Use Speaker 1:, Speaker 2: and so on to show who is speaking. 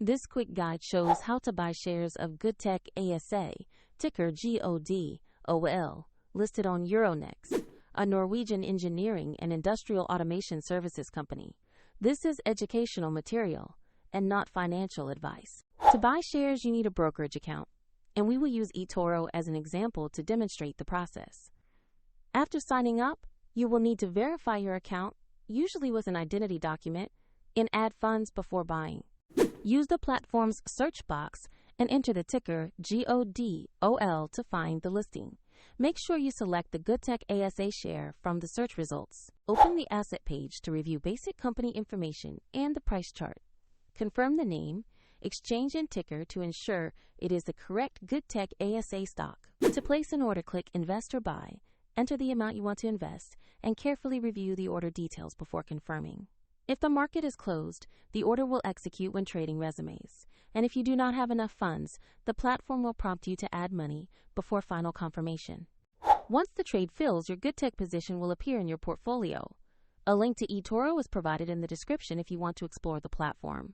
Speaker 1: This quick guide shows how to buy shares of Goodtech ASA, ticker GOD.OL, listed on Euronext, a Norwegian engineering and industrial automation services company. This is educational material and not financial advice. To buy shares, you need a brokerage account, and we will use eToro as an example to demonstrate the process. After signing up, you will need to verify your account, usually with an identity document, and add funds before buying. Use the platform's search box and enter the ticker GOD.OL to find the listing. Make sure you select the Goodtech ASA share from the search results. Open the asset page to review basic company information and the price chart. Confirm the name, exchange, and ticker to ensure it is the correct Goodtech ASA stock. To place an order, click Invest or Buy, enter the amount you want to invest, and carefully review the order details before confirming. If the market is closed, the order will execute when trading resumes. And if you do not have enough funds, the platform will prompt you to add money before final confirmation. Once the trade fills, your Goodtech position will appear in your portfolio. A link to eToro is provided in the description if you want to explore the platform.